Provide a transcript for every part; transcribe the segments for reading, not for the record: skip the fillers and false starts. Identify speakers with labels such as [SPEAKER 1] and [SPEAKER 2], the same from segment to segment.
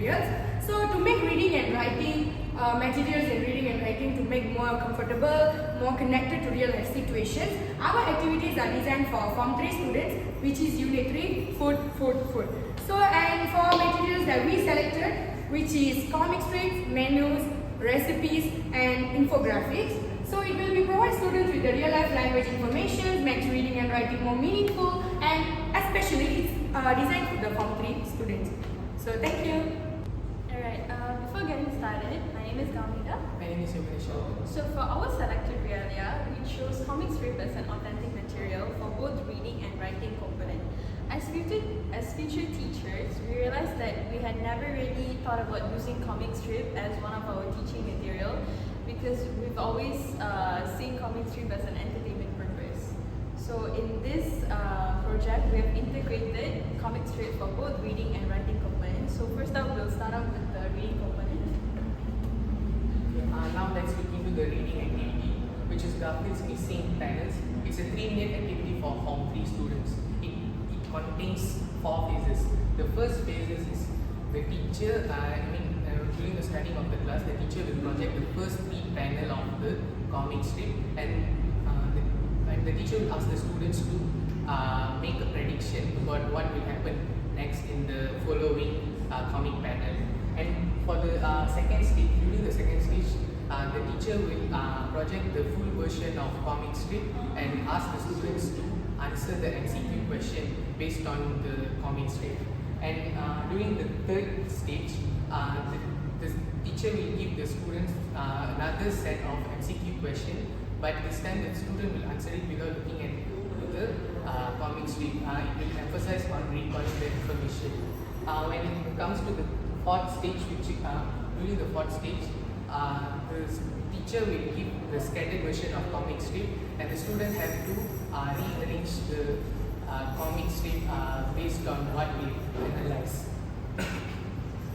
[SPEAKER 1] materials. So to make reading and writing materials and reading and writing to make more comfortable, more connected to real life situations, our activities are designed for Form 3 students, which is Unit 3, Food. So, and for materials that we selected, which is comic strips, menus, recipes and infographics. So it will be provide students with the real life language information, makes reading and writing more meaningful, and especially it's designed for the Form 3 students. So thank you.
[SPEAKER 2] Alright, before getting started, my name is Galmida.
[SPEAKER 3] My name is Yogesh.
[SPEAKER 2] So for our selected realia, we chose comic strip as an authentic material for both reading and writing component. As future teachers, we realized that we had never really thought about using comic strip as one of our teaching material because we've always seen comic strip as an entertainment purpose. So in this project, we have integrated comic strip for both reading and writing components. So first up, we'll start out with the reading component.
[SPEAKER 3] Now let's look into the reading activity, which is Garfield's missing panels. It's a 3-minute activity for Form 3 students. It contains 4 phases. The first phase is the teacher, during the starting of the class, the teacher will project the first 3 panel of the comic strip, and the teacher will ask the students to make a prediction about what will happen next in the following comic panel. And for the second stage, during the second stage, the teacher will project the full version of comic strip and ask the students to answer the MCQ question based on the comic strip. And during the third stage, the teacher will give the students another set of MCQ question, but this time the student will answer it without looking at the comic strip. It will emphasize on recalling the information. When it comes to the fourth stage, during the fourth stage, the teacher will give the scattered version of comic strip, and the student have to rearrange the comic strip based on what we analyze.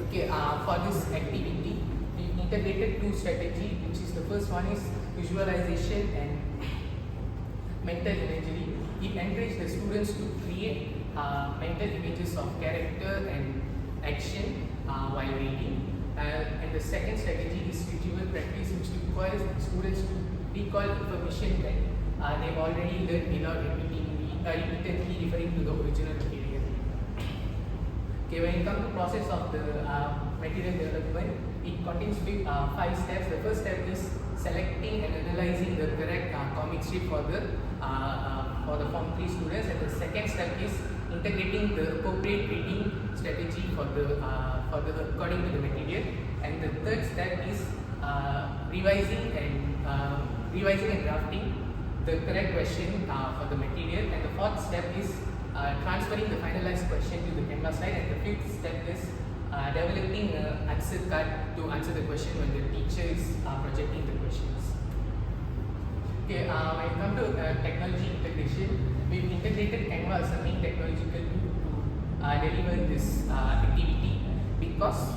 [SPEAKER 3] Okay, for this activity, we integrated 2 strategies, which is the first one is visualization and mental imagery. It encourages the students to create mental images of character and action while reading. And the second strategy is visual practice, which requires students to recall information that they've already learned without repeatedly referring to the original material. Okay, when it comes to process of the material development, it contains 5 steps. The first step is selecting and analyzing the correct comic strip for the Form 3 students, and the second step is integrating the appropriate reading strategy for the according to the material, and the third step is revising and drafting the correct question for the material, and the fourth step is transferring the finalized question to the Canvas slide, and the fifth step is developing an answer card to answer the question when the teacher is projecting the questions. Okay, when it comes to technology integration, we've integrated Canva as a main technological tool to deliver this activity because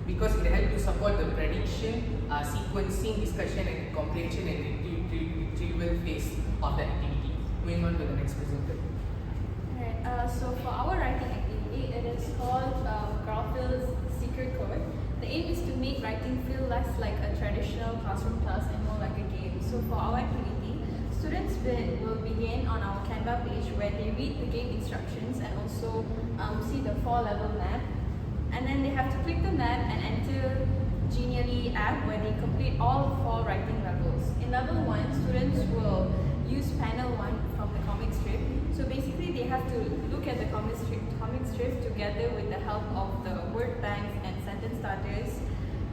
[SPEAKER 3] it helps to support the prediction, sequencing, discussion and comprehension and retrieval phase of the activity. Moving on to the next presenter.
[SPEAKER 2] Alright, so for our writing activity, it is called Garfield's Secret Code. The aim is to make writing feel less like a traditional classroom task and more like a game. So for our activity, students will begin on our Canva page where they read the game instructions and also see the 4-level map. And then they have to click the map and enter Genially app where they complete all 4 writing levels. In level 1, students will use panel 1 from the comic strip. So basically they have to look at the comic strip together with the help of the word banks and sentence starters.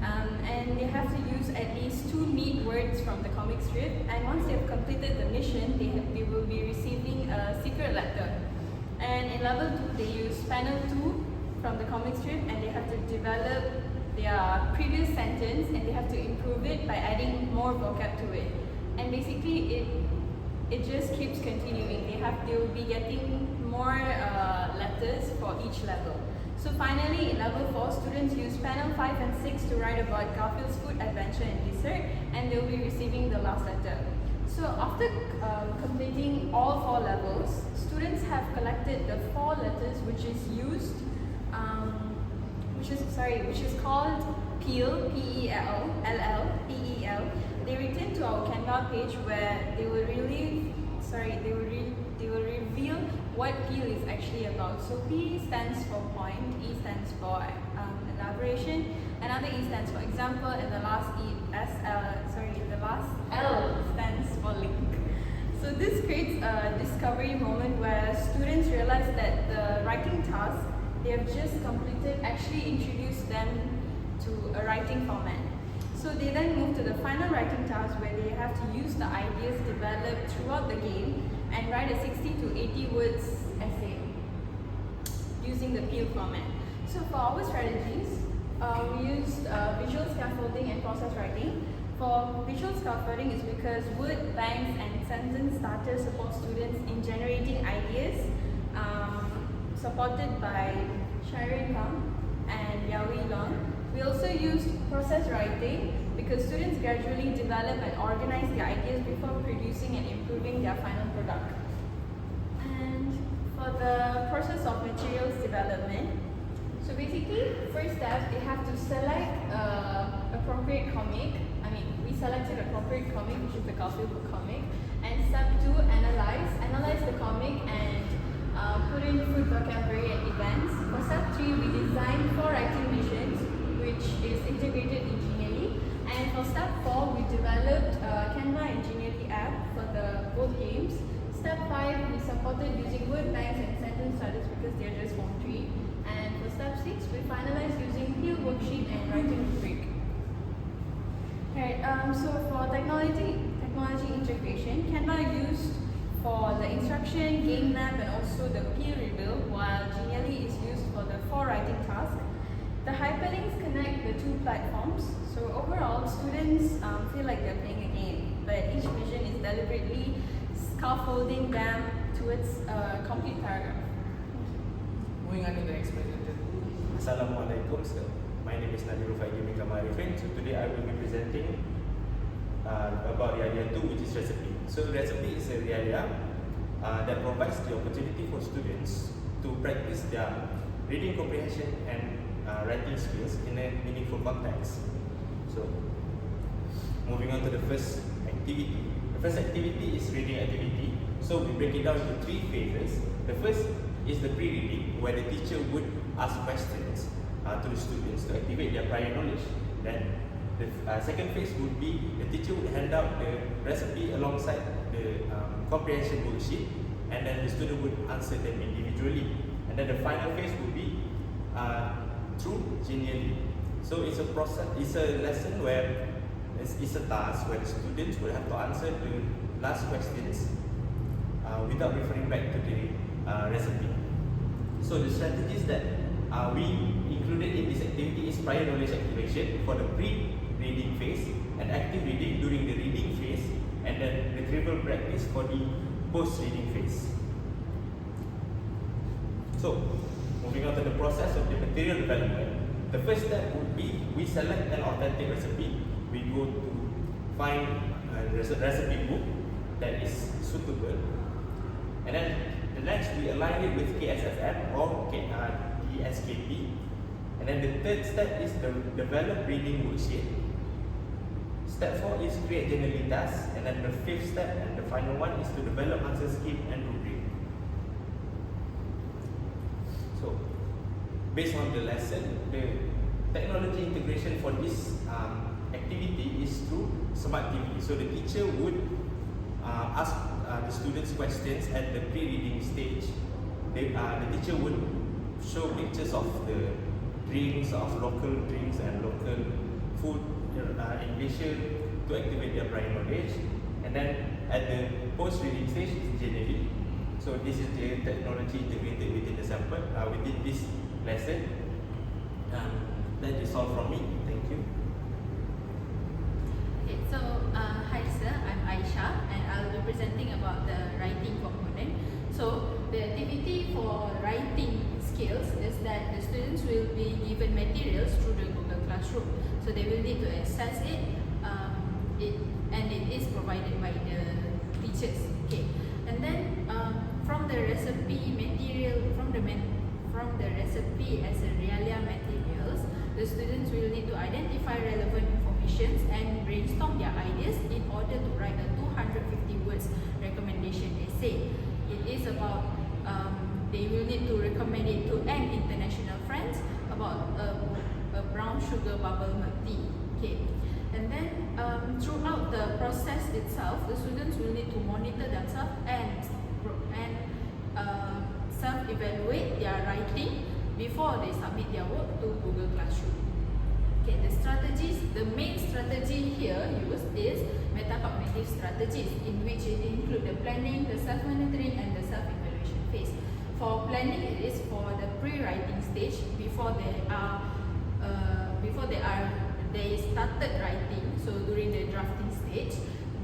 [SPEAKER 2] And they have to use at least 2 neat words from the comic strip, and once they have completed the mission, they will be receiving a secret letter. And in level 2, they use panel 2 from the comic strip, and they have to develop their previous sentence, and they have to improve it by adding more vocab to it. And basically it just keeps continuing. They will be getting more letters for each level. So finally, in level 4, students use panel 5 and 6 to write about Garfield's food, adventure and dessert, and they'll be receiving the last letter. So after completing all 4 levels, students have collected the 4 letters which is used, which is called PEAL, P-E-L-L, they return to our Canva page where they will reveal what PEAL is actually about. So P stands for point, E stands for elaboration, another E stands for example, and the last L stands for link. So this creates a discovery moment where students realize that the writing task they have just completed actually introduced them to a writing format. So they then move to the final writing task where they have to use the ideas developed throughout the game and write a 60 to 80 words essay using the PEAL format. So for our strategies, we used visual scaffolding and process writing. For visual scaffolding is because word banks and sentence starters support students in generating ideas, supported by Sharon Kang and Yaoi Long. We also used process writing because students gradually develop and organize their ideas before producing and improving their final product. And for the process of materials development, so basically, first step, they have to select appropriate comic. We selected appropriate comic, which is the Garfield book comic. And step 2, analyze the comic and put in food vocabulary and events. For step 3, we designed 4 writing missions, which is integrated in Genially. And for step 4, we developed a Canva and Genially app for both games. Step 5, we supported using word banks and sentence starters because they are just Form 3. And for step 6, we finalized using PEAL worksheet and writing rubric. Right, so for technology integration, Canva used for the instruction, game map, and also the PEAL reveal, while Genially is used for the 4 writing tasks. The hyperlinks connect the 2 platforms, so overall, students feel like they're playing a game, but each mission is deliberately scaffolding them towards a complete paragraph.
[SPEAKER 3] Moving on to the next presenter.
[SPEAKER 4] Assalamualaikum, sir. My name is Nadir Rufai Gaming Kamarifin. So today I will be presenting about the idea 2, which is recipe. So recipe is a idea that provides the opportunity for students to practice their reading comprehension and writing skills in a meaningful context. So moving on to the first activity. The first activity is reading activity. So we break it down into 3 phases. The first is the pre-reading, where the teacher would ask questions to the students to activate their prior knowledge. Then the second phase would be the teacher would hand out the recipe alongside the comprehension worksheet, and then the student would answer them individually. And then the final phase would be through Genially. So it's a process, it's a lesson where it's a task where the students will have to answer the last questions without referring back to the recipe. So the strategies that we included in this activity is prior knowledge activation for the pre-reading phase, and active reading during the reading phase, and then retrieval practice for the post-reading phase. So, moving on to the process of the material development. The first step would be we select an authentic recipe. We go to find a recipe book that is suitable, and then the next we align it with KSFM or SKP. And then the third step is the develop reading worksheet. Step 4 is create Genially tasks, and then the 5th step and the final one is to develop answer scheme and rubric. So, based on the lesson, the technology integration for this activity is through Smart TV. So the teacher would ask the students questions at the pre-reading stage. The teacher would show pictures of the drinks, of local drinks and local food in Malaysia to activate their prior knowledge. And then at the post-reading stage is Genially. So this is the technology integrated within the sample, within this lesson. That is all from me. Thank you.
[SPEAKER 5] Okay, so hi sir, I'm Aisha and I'll be presenting about the writing component. So the activity for writing skills is that the students will be given materials through the Google Classroom. So they will need to access it, and it is provided by the teachers. Okay, and then from the recipe material, recipe as a realia materials, the students will need to identify relevant information and brainstorm their ideas in order to write a 250 words recommendation essay. It is about they will need to recommend it to an international friends about a brown sugar bubble milk tea. Okay. And then throughout the process itself, the students will need to monitor themselves and self-evaluate their writing before they submit their work to Google Classroom. Okay, the main strategy here used is metacognitive strategies, in which it include the planning, the self-monitoring, and the self-evaluation phase. For planning, it is for the pre-writing stage before they started writing. So during the drafting stage,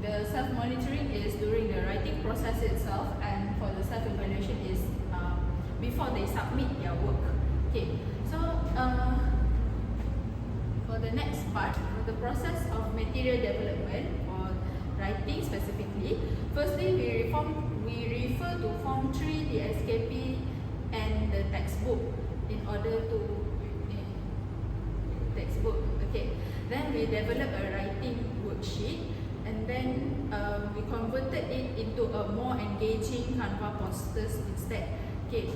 [SPEAKER 5] the self-monitoring is during the writing process itself, and for the self-evaluation is before they submit their work. Okay, so for the next part, the process of material development for writing specifically. Firstly, we refer to Form 3, the SKP, and the textbook in order to textbook. Okay, then we develop a writing worksheet, and then we converted it into a more engaging Canva posters instead. Okay,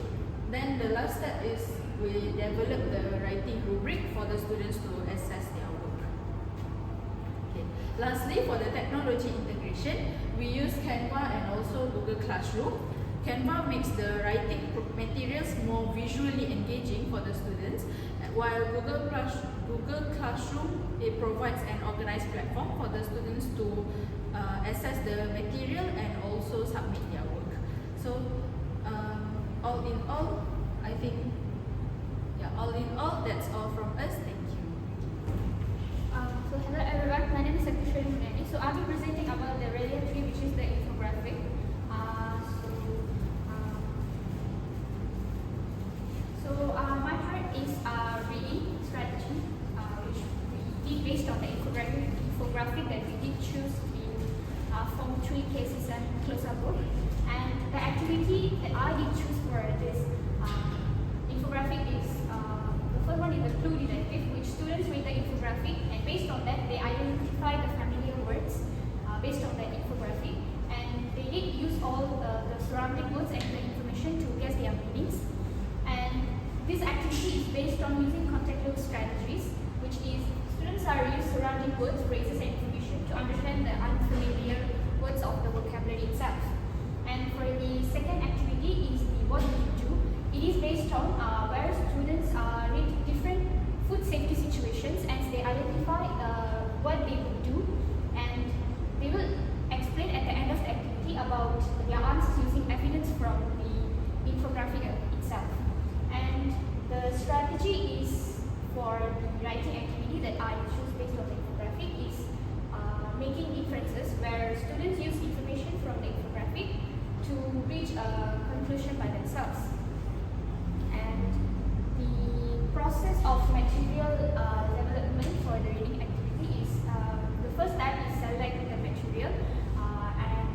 [SPEAKER 5] then the last step is we develop the writing rubric for the students to assess their work. Okay. Lastly, for the technology integration, we use Canva and also Google Classroom. Canva makes the writing materials more visually engaging for the students, while Google Classroom, it provides an organized platform for the students to assess the material and also submit their work. So all in all, I think, all in all, that's all from us. Thank you.
[SPEAKER 6] So hello everyone, my name is Sakushwari Munani. So I'll be presenting about the Realia 3, which is the infographic. My part is reading strategy, which we did based on the infographic that we did choose in Form 3 cases and closer book. And the activity that I did choose for this infographic is the first one is the clue detective, which students read the infographic, and based on that they identify the familiar words based on that infographic, and they did use all the surrounding words and the information to guess their meanings. And this activity is based on using context clue strategies, which is students are using surrounding words, phrases, and information to understand the unfamiliar words of the vocabulary itself. And for the second activity is the what do you do. It is based on where students read different food safety situations and they identify what they would do, and they will explain at the end of the activity about their answers using evidence from the infographic itself. And the strategy is for the writing activity that I choose based on the infographic is making inferences, where students use information from the infographic to reach a conclusion by themselves. And the process of material development for the reading activity is the first step is select the material and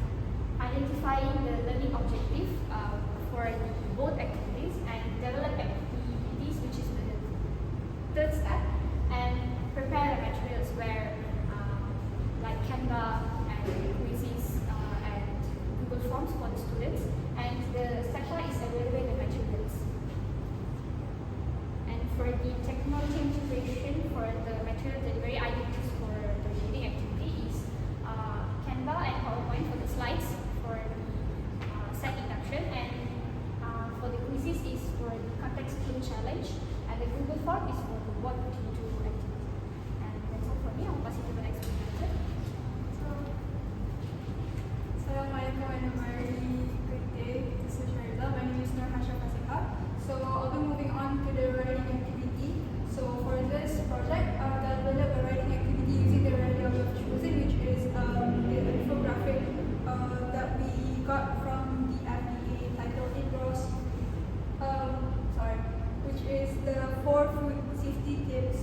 [SPEAKER 6] identifying the learning objective for the both activities, and develop activities, which is the third step, and prepare the materials where like Canva and quizzes and Google Forms for the students, and the SACA is available in the materials. And for the technology integration for the material delivery, I did choose for the reading activity is Canva and PowerPoint for the slides for the set induction, and for the quizzes is for the context clue challenge, and the Google Form is for the what would you do activity. And that's all for me. I'll pass it to the next presenter.
[SPEAKER 1] Assalamualaikum and a very good day. This is Sharila. My name is Nur Hasha Fasika. So I'll be moving on to the writing activity. So for this project, I'll develop a writing activity using the Realia we have chosen, which is the infographic that we got from the FDA titled which is the 4 food safety tips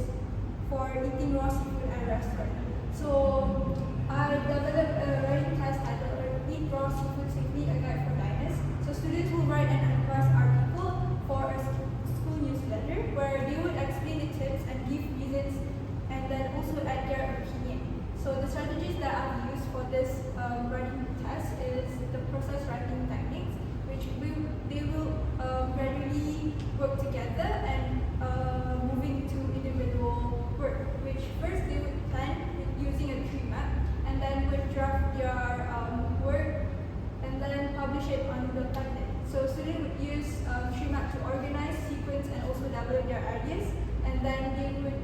[SPEAKER 1] for eating raw seafood at a restaurant. So I developed a writing test titled Eat Raw Seafood Safely, a guide for diners. So students will write an advice article for a school newsletter.
[SPEAKER 7] then they would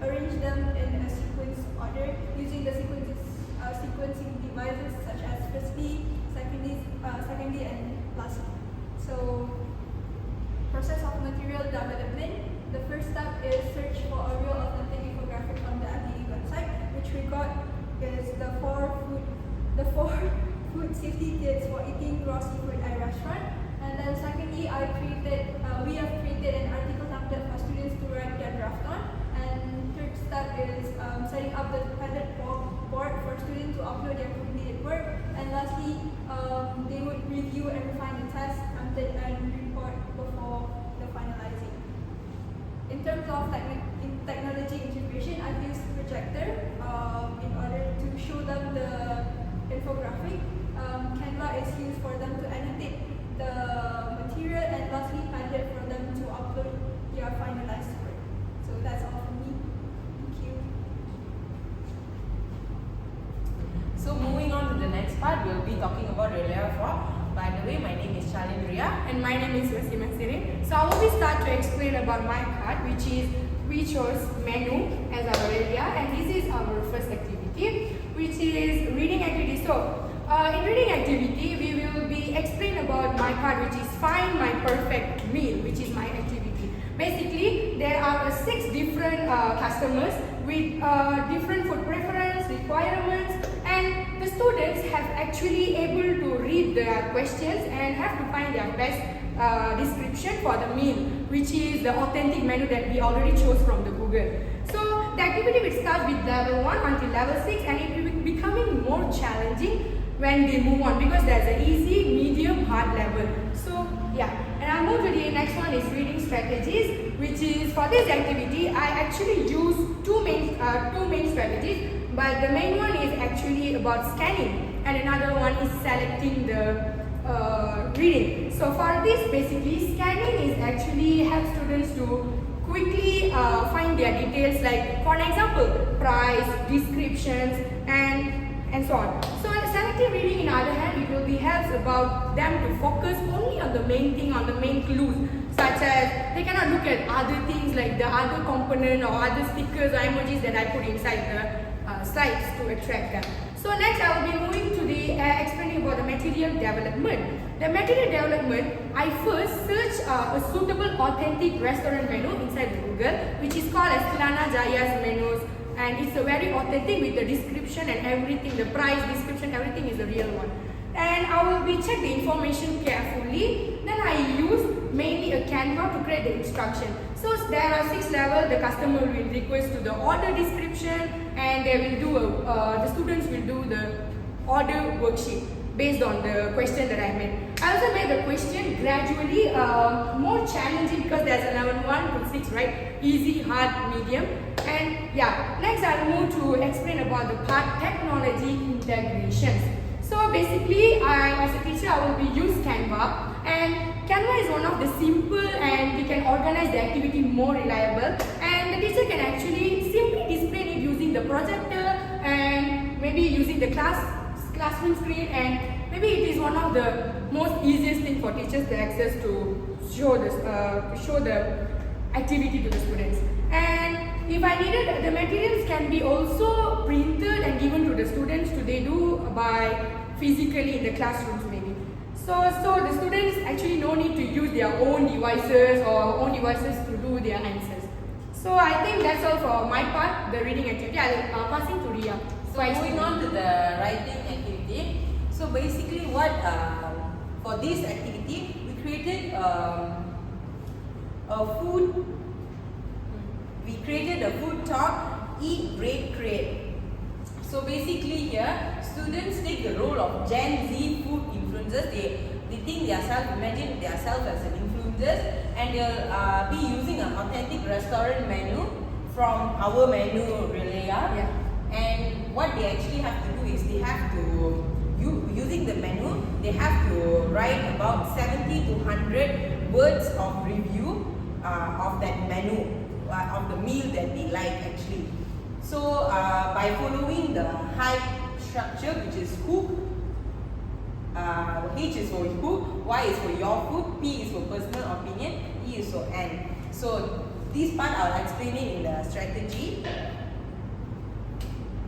[SPEAKER 7] arrange them in a sequence order using the sequencing devices such as firstly, secondly, and lastly. So, process of material development. The first step is search for a real authentic infographic on the FDE website, which we got is the four food safety tips for eating raw seafood at a restaurant. And then secondly, we have created an article template for students to write their draft on. And third step is setting up the Padlet board for students to upload their completed work. And lastly, they would review and refine the test template and report before the finalizing. In terms of technology integration, I've used projector in order to show them the infographic. Canva is used for them to annotate the material, and lastly Padlet for them to upload their finalized work. So that's all from me. Thank you.
[SPEAKER 8] So moving on to the next part, we'll be talking about Relaya 4. By the way, my name is Chalindria.
[SPEAKER 1] And my name is Wasima Sirin. So I will be start to explain about my part, which is we chose menu as our area, and this is our first activity, which is reading activity. So in reading activity, we will be explain about my part, which is find my perfect meal, which is my activity. Basically, there are 6 different customers with different food preference, requirements, and the students have actually able to read their questions and have to find their best description for the meal, which is the authentic menu that we already chose from the Google. So the activity will start with level 1 until level 6, and it will be becoming more challenging when they move on, because there's an easy, medium, hard level. So yeah, and I'll move to the next one is reading strategies, which is for this activity I actually use two main strategies, but the main one is actually about scanning and another one is selecting the reading. So for this, basically scanning is actually help students to quickly find their details, like for an example price, descriptions, and so on. So selective reading, in other hand, it will be helps about them to focus only on the main thing, on the main clues, such as they cannot look at other things like the other component or other stickers or emojis that I put inside the slides to attract them. So next I will be moving to the explaining about the material development. The material development, I first search a suitable authentic restaurant menu inside the Google, which is called as Kirana Jaya's menus, and it's a very authentic with the description and everything, the price, description, everything is the real one. And I will be check the information carefully. Then I use mainly a Canva to create the instruction. So there are 6 levels. The customer will request to the order description, and they will do the students will do the order worksheet based on the question that I made. I also made the question gradually more challenging, because there's a level 1 to 6, right? Easy, hard, medium. And yeah, next I'll move to explain about the part technology integrations. So basically, as a teacher, I will be use Canva, and Canva is one of the simple and we can organize the activity more reliable, and the teacher can actually simply display it using the projector and maybe using the classroom screen, and maybe it is one of the most easiest thing for teachers to access to show the activity to the students. And if I needed, the materials can be also printed and given to the students to they do by physically in the classrooms maybe. So the students actually no need to use their own devices to do their answers. So I think that's all for my part, the reading activity. I'll passing to Ria.
[SPEAKER 8] So moving on to the writing activity. So basically for this activity, we created a food talk, eat, break, create. So basically here, students take the role of Gen Z food influencers. They think imagine themselves as an influencers, and they'll be using an authentic restaurant menu from our menu Relaya.
[SPEAKER 1] Yeah.
[SPEAKER 8] And what they actually have to do is they have to, using the menu, they have to write about 70 to 100 words of review of that menu, of the meal that they like actually. So by following the hype structure, which is hook, H is for hook, Y is for your food, P is for personal opinion, E is for N. So this part I'll explain it in the strategy.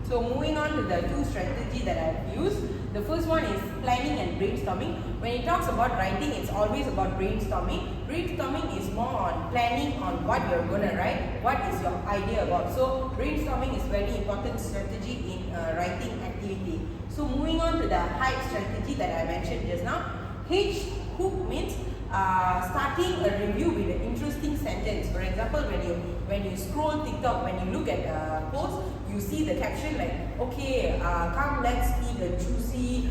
[SPEAKER 8] So moving on to the two strategies that I've used. The first one is planning and brainstorming. When it talks about writing, it's always about brainstorming. Brainstorming is more on planning on what you're going to write, what is your idea about. So brainstorming is very important strategy in writing activity. So moving on to the hype strategy that I mentioned just now. H hook means starting a review with an interesting sentence. For example, when you scroll TikTok, when you look at a post, you see the caption like, okay, come let's eat a juicy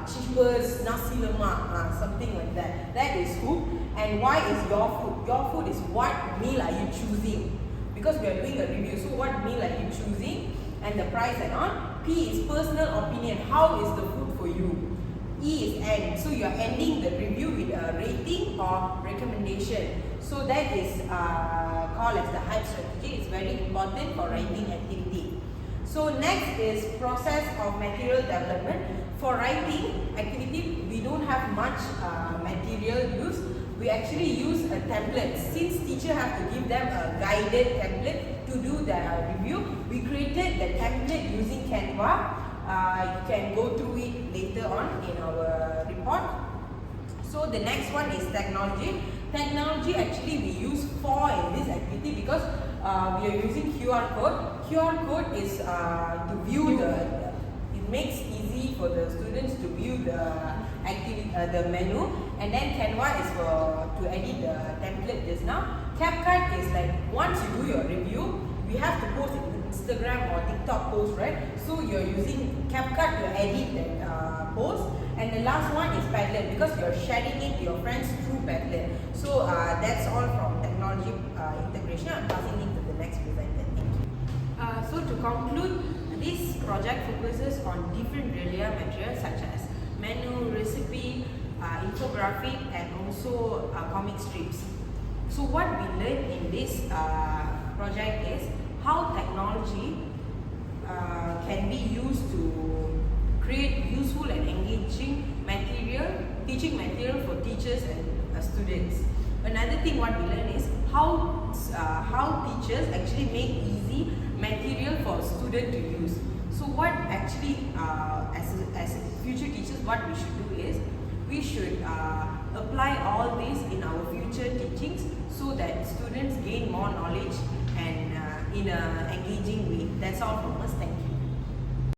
[SPEAKER 8] cheapest nasi lemak, something like that. That is hook. And why is your food? Your food is what meal are you choosing? Because we are doing a review, so what meal are you choosing? And the price and on. P is personal opinion. How is the food for you? E is end. So you are ending the review with a rating or recommendation. So that is called as the hype strategy. It's very important for writing activity. So next is process of material development. For writing activity, we don't have much material used. We actually use a template. Since teacher have to give them a guided template to do the review, we created the template using Canva. You can go through it later on in our report. So the next one is technology. Technology actually we use 4 in this activity because we are using QR code. QR code is to view it makes easy for the students to view the activity, the menu, and then Canva is for to edit the template just now. CapCut is like once you do your review, we have to post it in Instagram or TikTok post, right? So you're using CapCut to edit that post. And the last one is Padlet because you're sharing it to your friends through Padlet. So that's all from technology integration. I'm passing it to the next presenter. Thank you. So to conclude, this project focuses on different Relia materials such as menu, recipe, infographic, and also comic strips. So what we learned in this project is how technology can be used to create useful and engaging material, teaching material for teachers and students. Another thing what we learn is how teachers actually make easy material for student to use. So what actually as future teachers what we should do is we should apply all this in our future teachings so that students gain more knowledge and in an engaging way. That's all from us. Thank you.